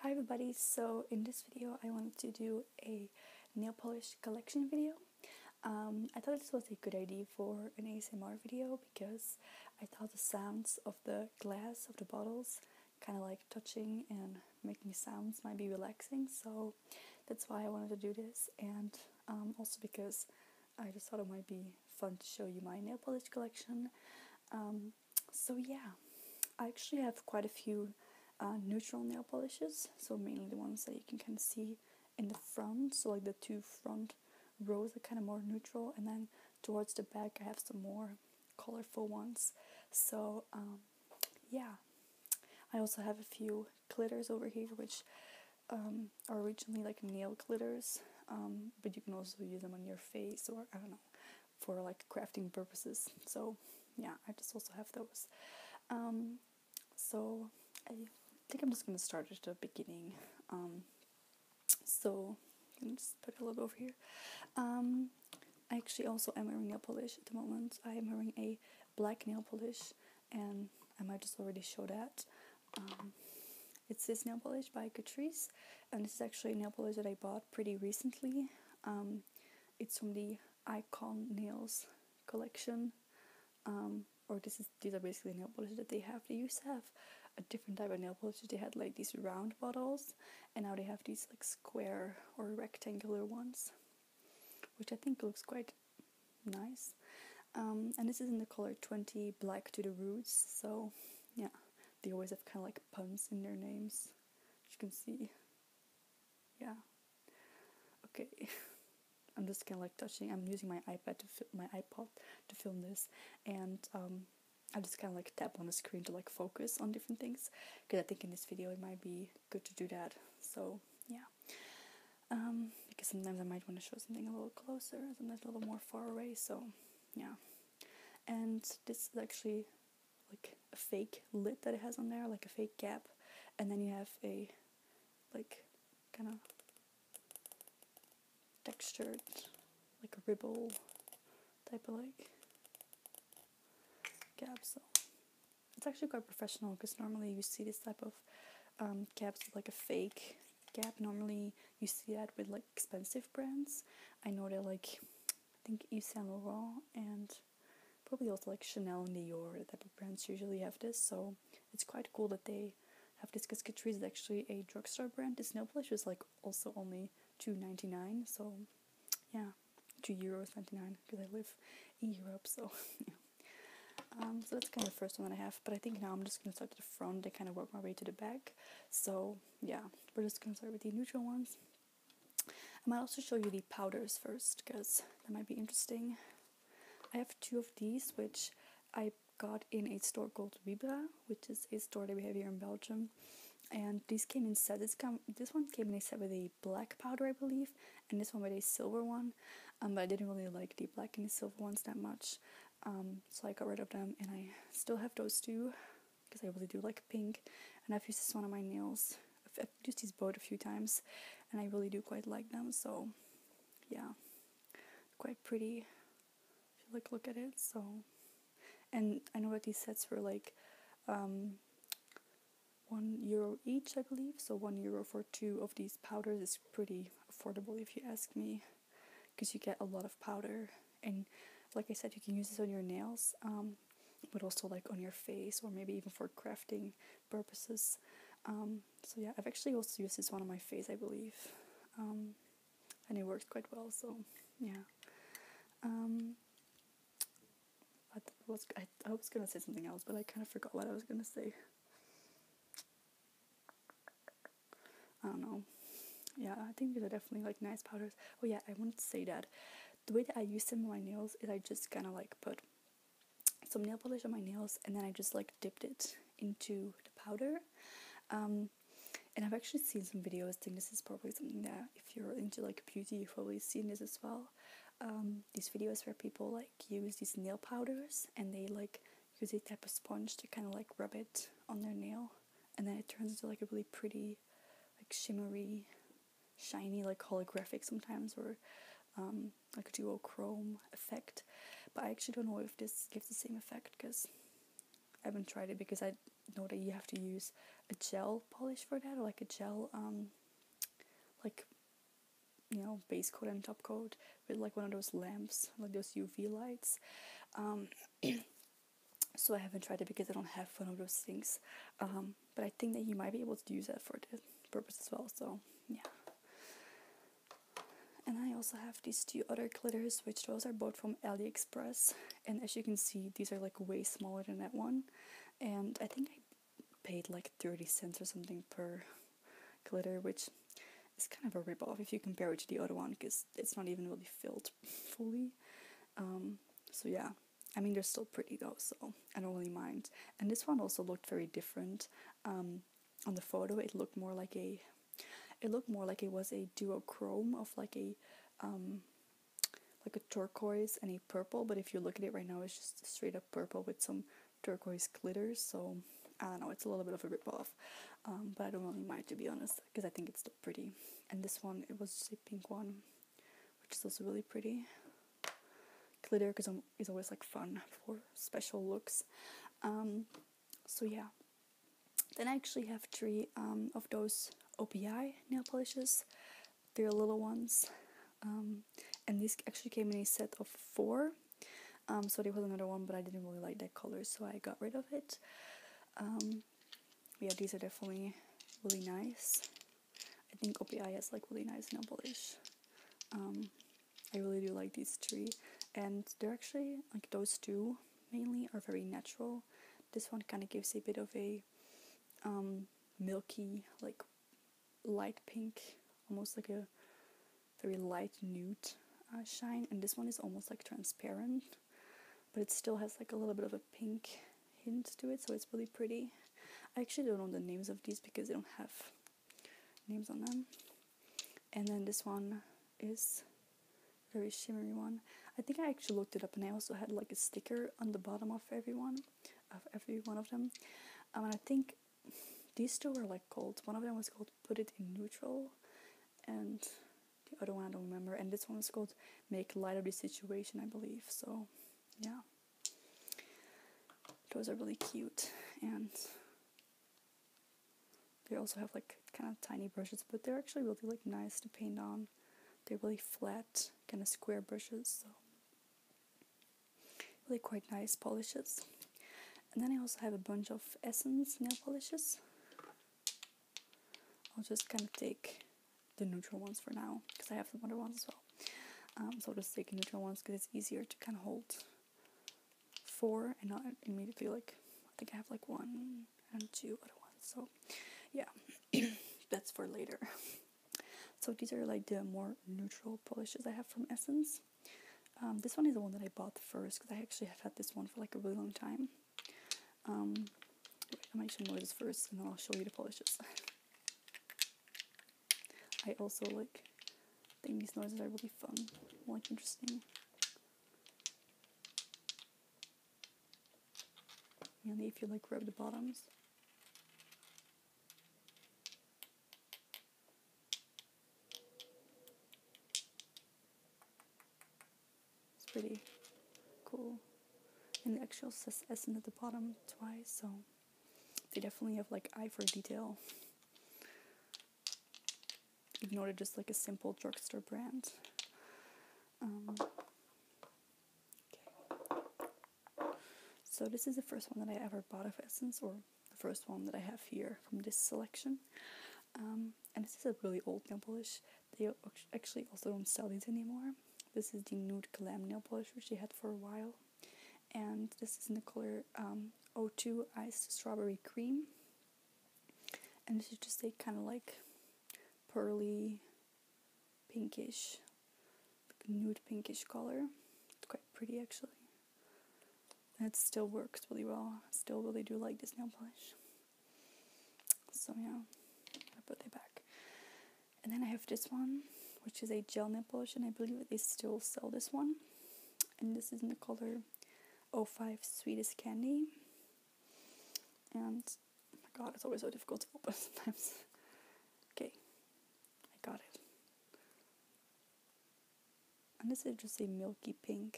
Hi everybody, so in this video I wanted to do a nail polish collection video. I thought this was a good idea for an ASMR video because I thought the sounds of the glass of the bottles kind of like touching and making sounds might be relaxing, so that's why I wanted to do this, and also because I just thought it might be fun to show you my nail polish collection. So yeah, I actually have quite a few neutral nail polishes, so mainly the ones that you can kind of see in the front, so like the two front rows are kind of more neutral, and then towards the back I have some more colorful ones. So yeah, I also have a few glitters over here which are originally like nail glitters, but you can also use them on your face, or I don't know, for like crafting purposes. So yeah, I just also have those. So I think I'm just going to start at the beginning. So I'm just put it a little over here. I actually also am wearing nail polish at the moment. I am wearing a black nail polish, and I might just already show that. It's this nail polish by Catrice, and this is actually a nail polish that I bought pretty recently. It's from the Icon Nails collection. Or these are basically nail polishes that they have. They used to have a different type of nail polishes. They had like these round bottles, and now they have these like square or rectangular ones, which I think looks quite nice. And this is in the color 20 Black to the Roots, so yeah, they always have kind of like puns in their names, as you can see. Yeah, okay. I'm just kind of like touching. I'm using my iPad my iPod to film this, and I just kind of like tap on the screen to like focus on different things, because I think in this video it might be good to do that. So yeah, because sometimes I might want to show something a little closer, sometimes a little more far away. So yeah, and this is actually like a fake lid that it has on there, like a fake cap, and then you have a like kind of textured, like a ribble type of like cap. So it's actually quite professional, because normally you see this type of caps with like a fake cap. Normally you see that with like expensive brands. I know they're like, I think Yves Saint Laurent and probably also like Chanel and Dior, the type of brands usually have this. So it's quite cool that they have this, because Catrice is actually a drugstore brand. This nail polish is like also only €2.99, so yeah, €2.99, because I live in Europe, so yeah. So that's kind of the first one that I have, but I think now I'm just going to start at the front and kind of work my way to the back. So yeah, we're just going to start with the neutral ones. I might also show you the powders first, because that might be interesting. I have two of these, which I got in a store called Vibra, which is a store that we have here in Belgium. And these came in sets. This one came in a set with a black powder, I believe, and this one with a silver one. But I didn't really like the black and the silver ones that much, so I got rid of them, and I still have those two, because I really do like pink, and I've used this one on my nails. I've used these both a few times, and I really do quite like them. So yeah, quite pretty if you like look at it. So, and I know that these sets were like €1 each, I believe. So €1 for two of these powders is pretty affordable if you ask me, because you get a lot of powder, and like I said, you can use this on your nails, but also like on your face, or maybe even for crafting purposes. So yeah, I've actually also used this one on my face, I believe, and it works quite well. So yeah. I was gonna say something else, but I kind of forgot what I was gonna say. I don't know. Yeah, I think these are definitely like nice powders. Oh yeah, I wanted to say that the way that I use them on my nails is I just kind of like put some nail polish on my nails, and then I just like dipped it into the powder. And I've actually seen some videos. I think this is probably something that if you're into like beauty, you've probably seen this as well. These videos where people like use these nail powders, and they like use a type of sponge to kind of like rub it on their nail, and then it turns into like a really pretty, like shimmery, shiny, like holographic sometimes, or like a duochrome effect. But I actually don't know if this gives the same effect, because I haven't tried it, because I know that you have to use a gel polish for that, or like a gel like, you know, base coat and top coat with like one of those lamps, like those UV lights. So I haven't tried it because I don't have one of those things, but I think that you might be able to use that for this purpose as well, so yeah. And I also have these two other glitters, which those are both from AliExpress, and as you can see, these are like way smaller than that one, and I think I paid like 30 cents or something per glitter, which is kind of a rip-off if you compare it to the other one, because it's not even really filled fully. So yeah, I mean, they're still pretty though, so I don't really mind. And this one also looked very different. On the photo, it looked more like it was a duochrome of like a turquoise and a purple, but if you look at it right now, it's just straight up purple with some turquoise glitters, so I don't know, it's a little bit of a rip-off, but I don't really mind, to be honest, because I think it's still pretty. And this one, it was just a pink one, which is also really pretty. Glitter is always like fun for special looks. So yeah, then I actually have 3 of those OPI nail polishes. They're little ones, and these actually came in a set of 4. So there was another one, but I didn't really like that color, so I got rid of it. Yeah, these are definitely really nice. I think OPI has like really nice nail polish. I really do like these 3, and they're actually, like, those 2 mainly are very natural. This one kind of gives a bit of a milky, like light pink, almost like a very light nude shine, and this one is almost like transparent, but it still has like a little bit of a pink hint to it, so it's really pretty. I actually don't know the names of these because they don't have names on them. And then this one is a very shimmery one. I think I actually looked it up, and I also had like a sticker on the bottom of every one of them. And I think these 2 were like called, one of them was called Put It in Neutral, and the other one I don't remember, and this one was called Make Light of the Situation, I believe. So yeah, those are really cute, and they also have like kind of tiny brushes, but they're actually really like nice to paint on. They're really flat, kind of square brushes, so really quite nice polishes. And then I also have a bunch of Essence nail polishes. I'll just kind of take the neutral ones for now, because I have some other ones as well. So I'll just take the neutral ones because it's easier to kind of hold 4 and not immediately, like, I think I have like 1 and 2 other ones. So yeah, that's for later. So these are like the more neutral polishes I have from Essence. This one is the one that I bought first, because I actually have had this one for like a really long time. I'm actually noises first, and then I'll show you the polishes. I also like think these noises are really fun, like interesting. Mainly if you like rub the bottoms. It's pretty cool. And it actually says Essence at the bottom twice, so they definitely have like eye for detail. Even though they're just like a simple drugstore brand. Okay. So this is the first one that I ever bought of Essence, or the first one that I have here from this selection. And this is a really old nail polish. They actually also don't sell these anymore. This is the Nude Glam nail polish, which they had for a while. And this is in the color O2 Iced Strawberry Cream. And this is just a kind of like pearly, pinkish, like nude pinkish color. It's quite pretty actually. And it still works really well. I still really do like this nail polish. So yeah, I put it back. And then I have this one, which is a gel nail polish, and I believe they still sell this one. And this is in the color 05 Sweetest Candy. And oh my god, it's always so difficult to open sometimes. Okay, I got it. And this is just a milky pink,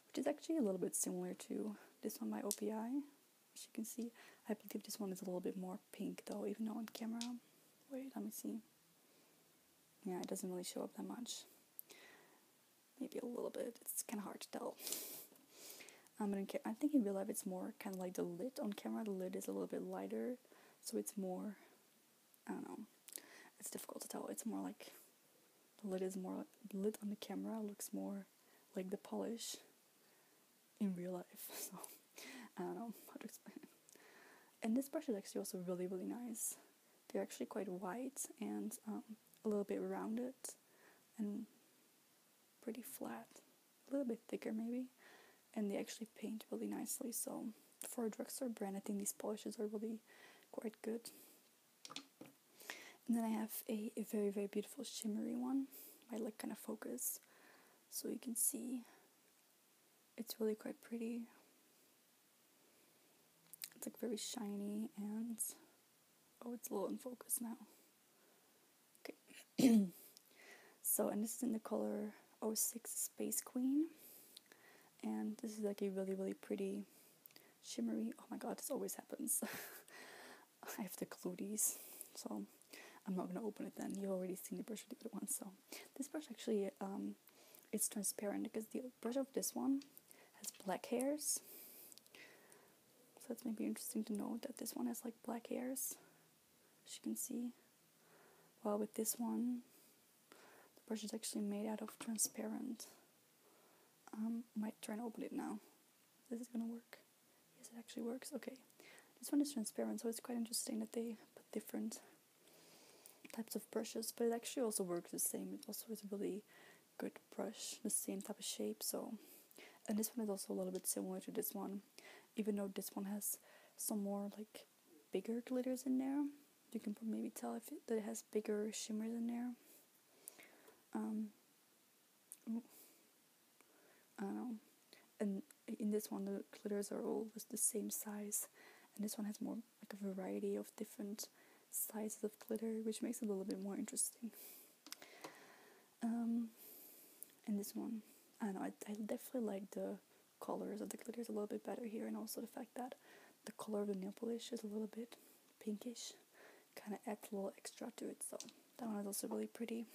which is actually a little bit similar to this one by OPI. As you can see, I I believe this one is a little bit more pink though, even though on camera. Wait, let me see. Yeah, it doesn't really show up that much. Maybe a little bit. It's kind of hard to tell. But I think in real life it's more kind of like the lid on camera. The lid is a little bit lighter, so it's more, I don't know. It's difficult to tell. It's more like the lid is more. The lid on the camera looks more like the polish in real life. So I don't know how to explain it. And this brush is actually also really, really nice. They're actually quite white and a little bit rounded and pretty flat. A little bit thicker maybe. And they actually paint really nicely. So for a drugstore brand, I think these polishes are really quite good. And then I have a very, very beautiful shimmery one. I like kind of focus so you can see. It's really quite pretty. It's like very shiny and oh, it's a little in focus now. Okay. So, and this is in the color 06 Space Queen. And this is like a really, really pretty shimmery. Oh my god, this always happens. I have to glue these, so I'm not gonna open it then. You've already seen the brush of the other one. So this brush actually it's transparent because the brush of this one has black hairs. So it's maybe interesting to know that this one has like black hairs, as you can see. While with this one, the brush is actually made out of transparent. Might try and open it now. This is gonna work. Yes, it actually works. Okay. This one is transparent, so it's quite interesting that they put different types of brushes, but it actually also works the same. It also is a really good brush, the same type of shape. So, and this one is also a little bit similar to this one, even though this one has some more like bigger glitters in there. You can maybe tell that it has bigger shimmers in there. I don't know. And in this one, the glitters are all the same size, and this one has more like a variety of different sizes of glitter, which makes it a little bit more interesting. And this one, I don't know, I definitely like the colors of the glitters a little bit better here, and also the fact that the color of the nail polish is a little bit pinkish, kind of adds a little extra to it, so that one is also really pretty.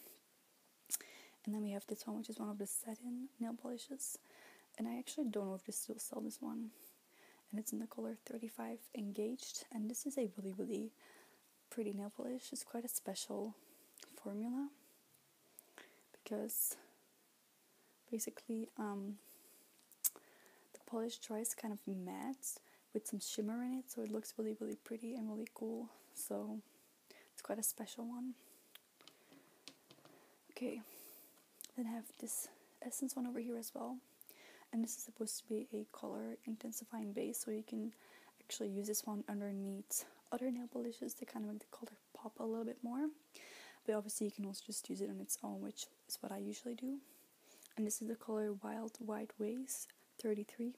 And then we have this one, which is one of the satin nail polishes, and I actually don't know if they still sell this one, and it's in the color 35 Engaged, and this is a really, really pretty nail polish. It's quite a special formula, because basically the polish dries kind of matte with some shimmer in it, so it looks really, really pretty and really cool. So it's quite a special one. Okay, then I have this Essence one over here as well, and this is supposed to be a color intensifying base, so you can actually use this one underneath other nail polishes to kind of make the color pop a little bit more. But obviously you can also just use it on its own, which is what I usually do. And this is the color Wild White Waves 33.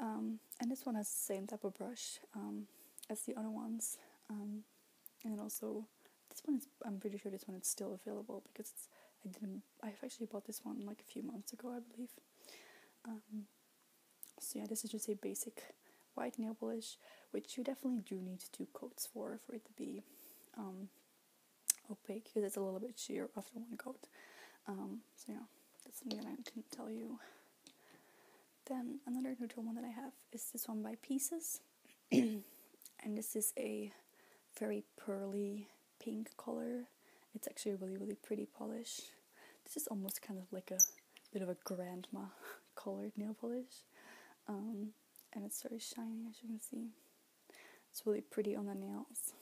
And this one has the same type of brush as the other ones. And also this one is, I'm pretty sure this one is still available, because I've actually bought this one like a few months ago, I believe. So yeah, this is just a basic white nail polish, which you definitely do need 2 coats for it to be opaque, because it's a little bit sheer after 1 coat. So yeah, that's something that I didn't tell you. Then another neutral one that I have is this one by Pieces, and this is a very pearly pink color. It's actually a really, really pretty polish. This is almost kind of like a bit of a grandma colored nail polish, and it's very shiny, as you can see. It's really pretty on the nails,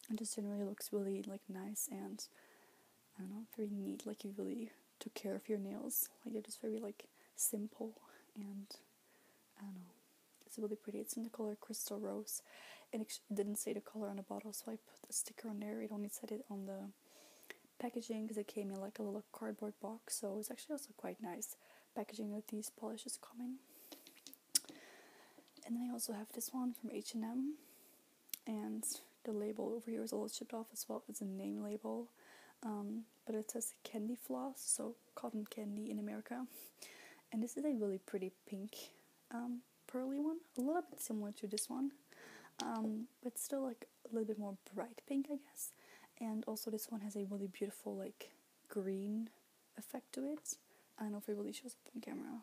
and just generally looks really like nice and, I don't know, very neat. Like you really took care of your nails. Like they're just very like simple, and I don't know, it's really pretty. It's in the color Crystal Rose, and it didn't say the color on the bottle, so I put a sticker on there. It only said it on the packaging, because it came in like a little cardboard box, so it's actually also quite nice packaging that these polishes come in. And then I also have this one from H&M, and the label over here is a little chipped off as well. It's a name label, but it says candy floss, so cotton candy in America. And this is a really pretty pink pearly one, a little bit similar to this one, but still like a little bit more bright pink, I guess. And also this one has a really beautiful like green effect to it. I don't know if it really shows up on camera.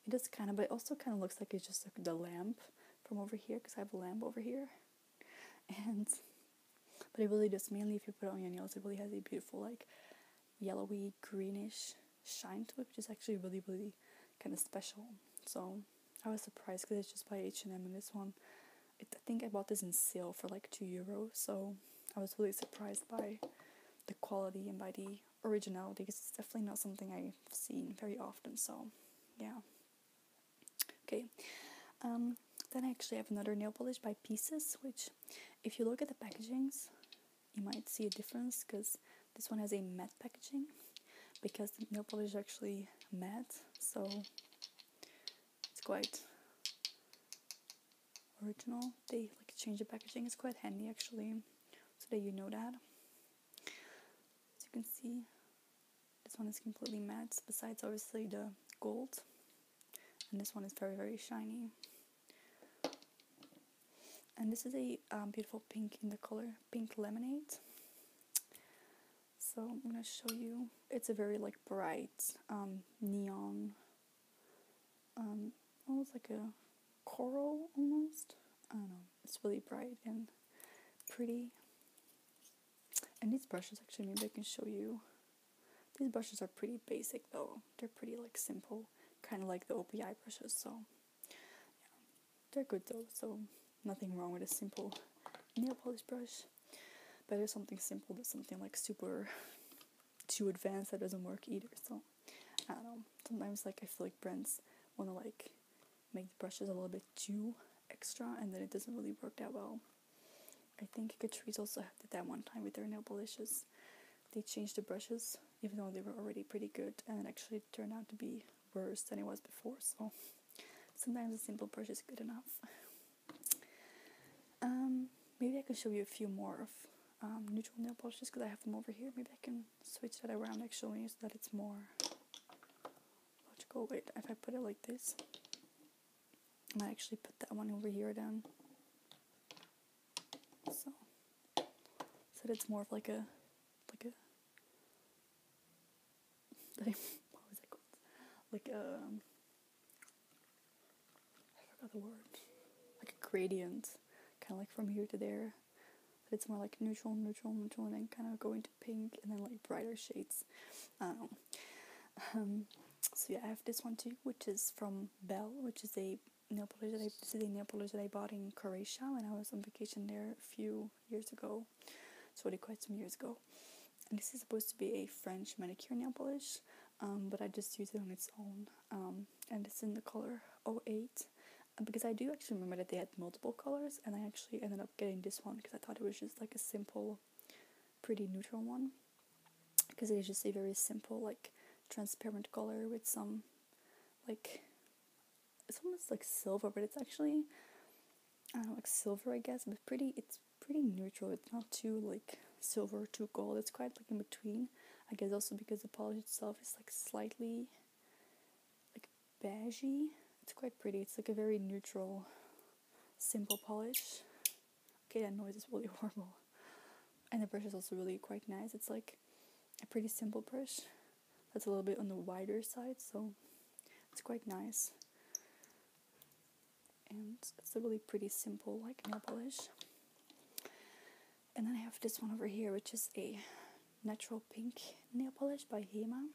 It does kind of, but it also kind of looks like it's just like the lamp from over here, because I have a lamp over here. And but it really does, mainly if you put it on your nails, it really has a beautiful like yellowy greenish shine to it, which is actually really, really kind of special. So I was surprised because it's just by H&M, and this one, I think I bought this in sale for like €2, so I was really surprised by the quality and by the originality, because it's definitely not something I've seen very often. So yeah. Okay, then I actually have another nail polish by Pieces, which if you look at the packagings, you might see a difference, because this one has a matte packaging, because the nail polish is actually matte, so it's quite original. They like change the packaging. It's quite handy actually, so that you know that. As you can see, this one is completely matte, besides obviously the gold, and this one is very, very shiny. And this is a beautiful pink in the color Pink Lemonade. So I'm gonna show you. It's a very like bright neon, almost like a coral almost. I don't know. It's really bright and pretty. And these brushes, actually, maybe I can show you. These brushes are pretty basic though. They're pretty like simple, kind of like the OPI brushes. So yeah, they're good though. So nothing wrong with a simple nail polish brush. Better something simple than something like super too advanced that doesn't work either. So I don't know. Sometimes like I feel like brands want to like make the brushes a little bit too extra, and then it doesn't really work that well. I think Catrice also did that one time with their nail polishes. They changed the brushes even though they were already pretty good, and it actually turned out to be worse than it was before. So sometimes a simple brush is good enough. Maybe I can show you a few more of neutral nail polishes, because I have them over here. Maybe I can switch that around actually, so that it's more logical. Wait, if I put it like this, I might actually put that one over here then. So that's more of like a what was that called? Like I forgot the word. Like a gradient, kind of like from here to there. But it's more like neutral, neutral, neutral, and then kind of go into pink, and then like brighter shades. I don't know. So yeah, I have this one too, which is from Belle, which is a nail polish that I bought in Croatia when I was on vacation there a few years ago. It's already quite some years ago. And this is supposed to be a French manicure nail polish, but I just used it on its own. And it's in the color 08. Because I do actually remember that they had multiple colors, and I actually ended up getting this one because I thought it was just like a simple, pretty neutral one. Because it is just a very simple, like, transparent color with some, like, it's almost like silver, but it's actually, I don't know, like silver, I guess, but it's pretty neutral. It's not too, like, silver or too gold. It's quite, like, in between. I guess also because the polish itself is, like, slightly, like, beigey. It's quite pretty. It's, like, a very neutral, simple polish. Okay, that noise is really horrible. And the brush is also really quite nice. It's, like, a pretty simple brush. That's a little bit on the wider side, so it's quite nice. And it's a really pretty simple like nail polish. And then I have this one over here, which is a natural pink nail polish by Hema,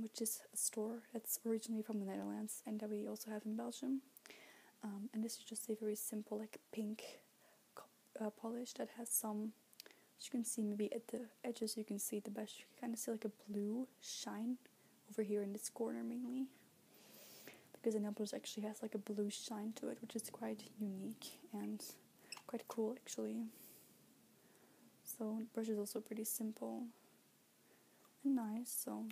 which is a store that's originally from the Netherlands and that we also have in Belgium. And this is just a very simple like pink polish that has some, as you can see maybe at the edges, you can see the best, you can kind of see like a blue shine over here in this corner mainly, because the nail polish actually has like a blue shine to it, which is quite unique and quite cool actually. So the brush is also pretty simple and nice, so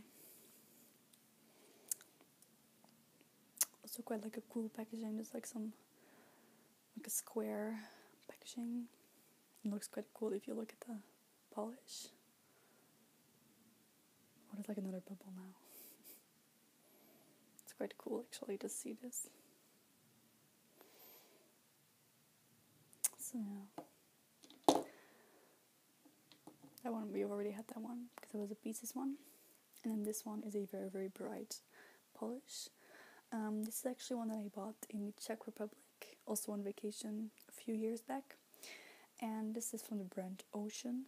also quite like a cool packaging. Just like some like a square packaging. It looks quite cool if you look at the polish. Oh, there's like another bubble now. It's quite cool actually to see this. So yeah, that one, we already had that one because it was a pieces one. And then this one is a very, very bright polish. This is actually one that I bought in the Czech Republic, also on vacation a few years back. And this is from the brand Ocean.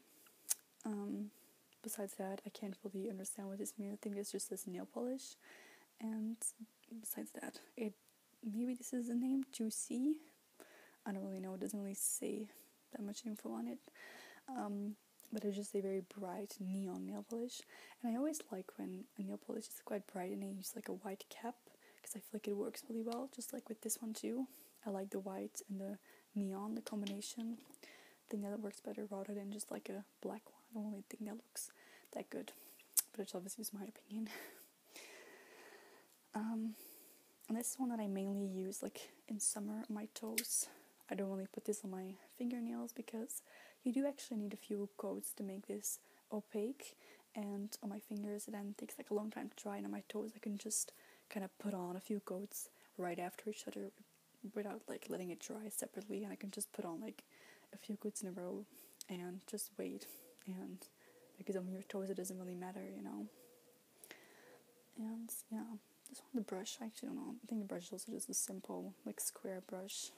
Besides that, I can't really understand what this means. I think it's just this nail polish. And besides that, maybe this is the name, Juicy. I don't really know, it doesn't really say that much info on it. But it's just a very bright neon nail polish. And I always like when a nail polish is quite bright and I use like a white cap, because I feel like it works really well, just like with this one too. I like the white and the neon, the combination. I think that works better rather than just like a black one. I don't really think that looks that good, but it's obviously just my opinion. And this is one that I mainly use like in summer on my toes. I don't really put this on my fingernails because you do actually need a few coats to make this opaque, and on my fingers it then takes like a long time to dry, and on my toes I can just kind of put on a few coats right after each other without like letting it dry separately, and I can just put on like a few coats in a row and just wait, and because on your toes it doesn't really matter, you know. And yeah, this one, the brush, I actually don't know, I think the brush is also just a simple like square brush.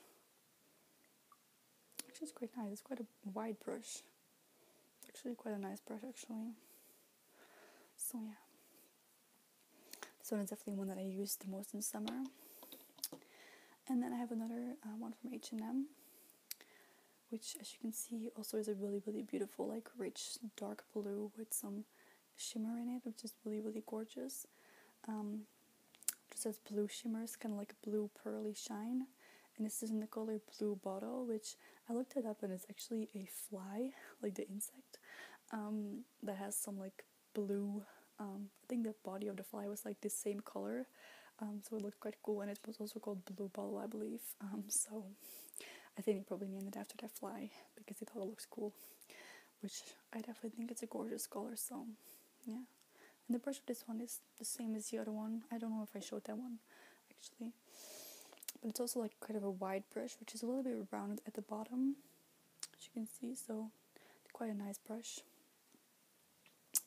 Actually, it's quite nice. It's quite a wide brush. It's actually quite a nice brush, actually. So yeah, this one is definitely one that I use the most in summer. And then I have another one from H&M, which, as you can see, also is a really, really beautiful, like rich dark blue with some shimmer in it, which is really, really gorgeous. Just has blue shimmers, kind of like a blue pearly shine. And this is in the color Blue Bottle, which I looked it up and it's actually a fly, like the insect, that has some like blue, I think the body of the fly was like the same color, so it looked quite cool, and it was also called Blue Bottle, I believe, so I think they probably named it after that fly because they thought it looks cool, which I definitely think it's a gorgeous color, so yeah. And the brush of this one is the same as the other one. I don't know if I showed that one, actually. But it's also like kind of a wide brush, which is a little bit rounded at the bottom, as you can see, so quite a nice brush.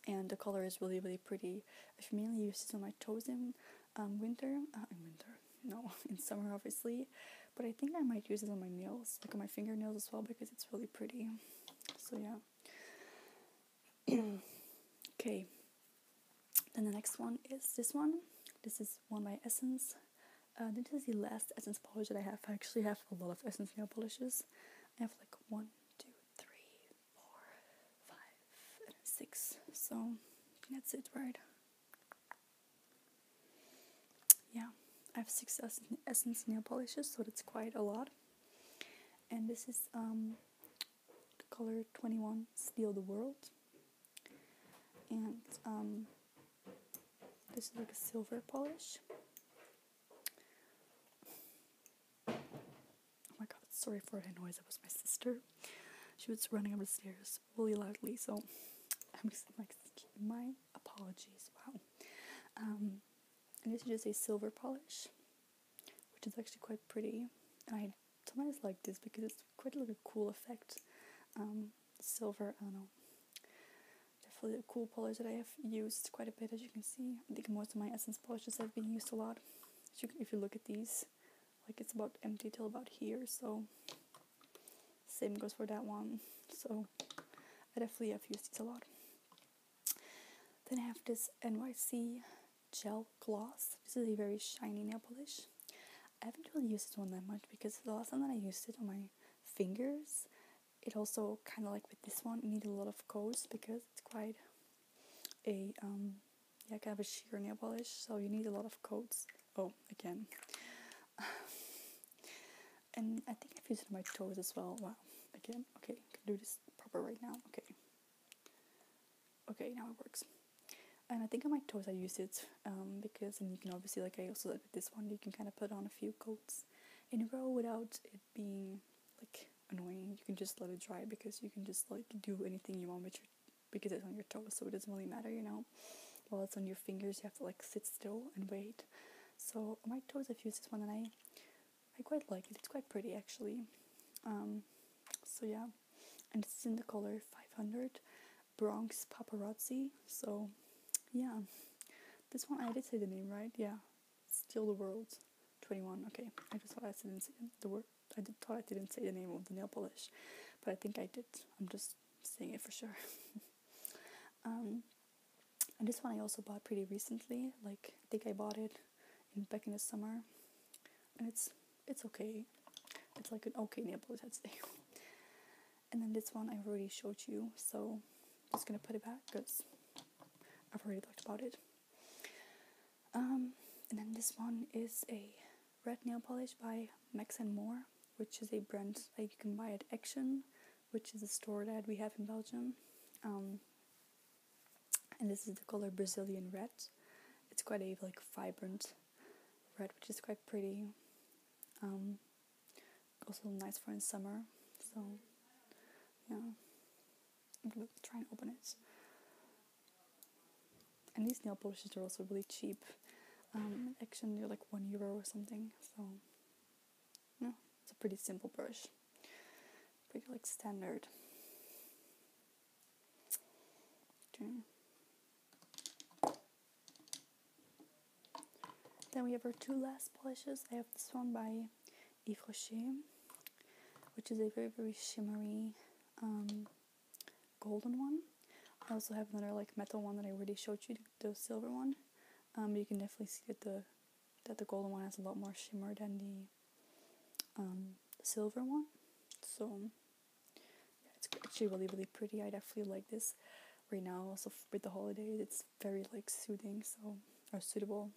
And the color is really, really pretty. I've mainly used this on my toes in in summer, obviously. But I think I might use it on my nails, like on my fingernails as well, because it's really pretty. So yeah. Okay. Then the next one is this one. This is one by Essence. This is the last Essence polish that I have. I actually have a lot of Essence nail polishes. I have like 1, 2, 3, 4, 5, and 6. So that's it, right? Yeah, I have 6 Essence nail polishes, so that's quite a lot. And this is the color 21 Steal the World. And this is like a silver polish. Oh my god, sorry for that noise. That was my sister. She was running up the stairs really loudly, so my apologies. Wow. And this is just a silver polish, which is actually quite pretty. And I sometimes like this because it's quite like a cool effect. Silver, I don't know. Definitely a cool polish that I have used quite a bit, as you can see. I think most of my Essence polishes have been used a lot. If you look at these, like it's about empty till about here, so same goes for that one. So I definitely have used these a lot. Then I have this NYC Gel Gloss. This is a very shiny nail polish. I haven't really used this one that much because the last time that I used it on my fingers, it also kind of like with this one, it needed a lot of coats because it's quite a kind of a sheer nail polish, so you need a lot of coats. Oh, again. And I think I've used it on my toes as well. Wow, again. Okay, I can do this proper right now. Okay, now it works. And I think on my toes I use it because, and you can obviously, like I also said with this one, you can kind of put on a few coats in a row without it being like annoying. You can just let it dry because you can just like do anything you want with because it's on your toes, so it doesn't really matter, you know. While it's on your fingers, you have to like sit still and wait. So on my toes I've used this one and I quite like it. It's quite pretty, actually. So yeah, and it's in the color 500 Bronx Paparazzi. So yeah, this one I did say the name right. Yeah, Still the World 21. Okay, I just thought I didn't say the word. Thought I didn't say the name of the nail polish, but I think I did. I'm just saying it for sure. And this one I also bought pretty recently. Like I think I bought it back in the summer, and it's okay. It's like an okay nail polish, I'd say. And then this one I already showed you, so I'm just gonna put it back because I've already talked about it. And then this one is a red nail polish by Max and More, which is a brand that you can buy at Action, which is a store that we have in Belgium. And this is the color Brazilian Red. It's quite a like vibrant red, which is quite pretty. Also nice for in summer. So yeah, I'm gonna try and open it. And these nail polishes are also really cheap. Actually, they're like €1 or something. So yeah, it's a pretty simple brush, pretty like standard. Okay. Then we have our two last polishes. I have this one by Yves Rocher, which is a very, very shimmery golden one. I also have another like metal one that I already showed you, the silver one. You can definitely see that the golden one has a lot more shimmer than the silver one. So yeah, it's actually really, really pretty. I definitely like this right now. Also with the holidays, it's very like soothing, or suitable,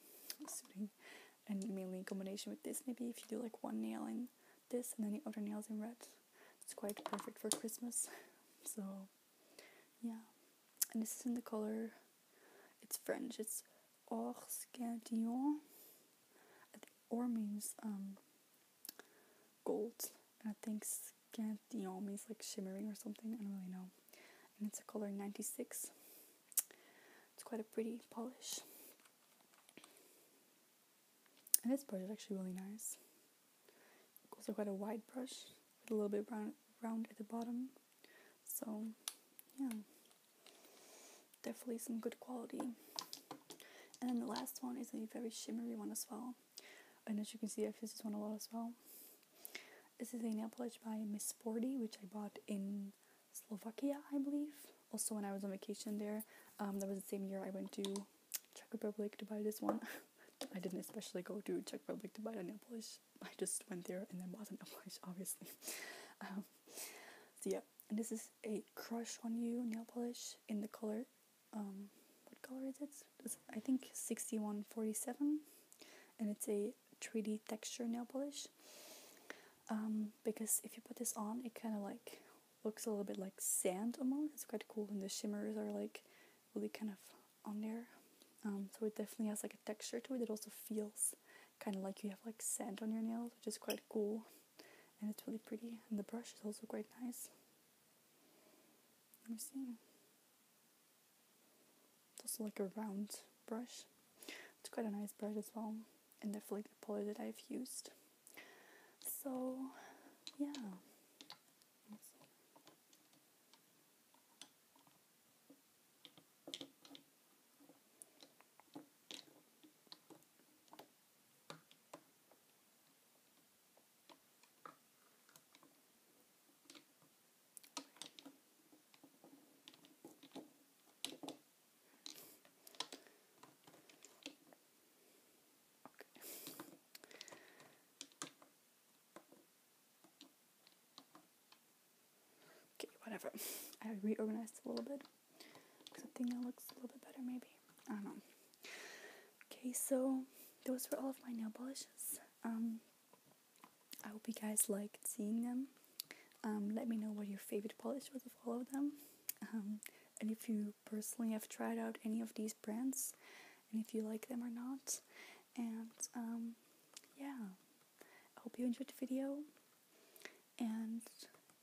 soothing, and mainly in combination with this. Maybe if you do like one nail in this and then the other nails in red, it's quite perfect for Christmas. So yeah, and this is in the color. It's French. It's Or Scintillon. Or means gold, and I think Scintillon means like shimmering or something. I don't really know. And it's a color 96. It's quite a pretty polish. And this brush is actually really nice. Also quite a wide brush with a little bit round at the bottom. So yeah, definitely some good quality. And then the last one is a very shimmery one as well. And as you can see, I've used this one a lot as well. This is a nail polish by Miss Sporty, which I bought in Slovakia, I believe. Also when I was on vacation there. That was the same year I went to Czech Republic to buy this one. I didn't especially go to Czech Republic to buy a nail polish. I just went there and then bought a nail polish, obviously. So yeah, and this is a Crush on You nail polish in the color, what color is it? It's, I think 6147, and it's a 3D texture nail polish. Because if you put this on, it kind of like looks a little bit like sand almost. It's quite cool, and the shimmers are like really kind of on there. So it definitely has like a texture to it. It also feels kind of like you have like sand on your nails, which is quite cool, and it's really pretty. And the brush is also quite nice. Let me see. It's also like a round brush. It's quite a nice brush as well, and definitely the polish that I've used. So yeah. Whatever. I reorganized a little bit because I think that looks a little bit better maybe. I don't know. Okay, so those were all of my nail polishes. I hope you guys liked seeing them. Let me know what your favorite polish was of all of them. And if you personally have tried out any of these brands and if you like them or not. And yeah, I hope you enjoyed the video. And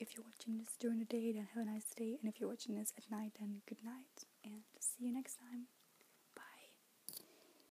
if you're watching this during the day, then have a nice day. And if you're watching this at night, then good night. And see you next time.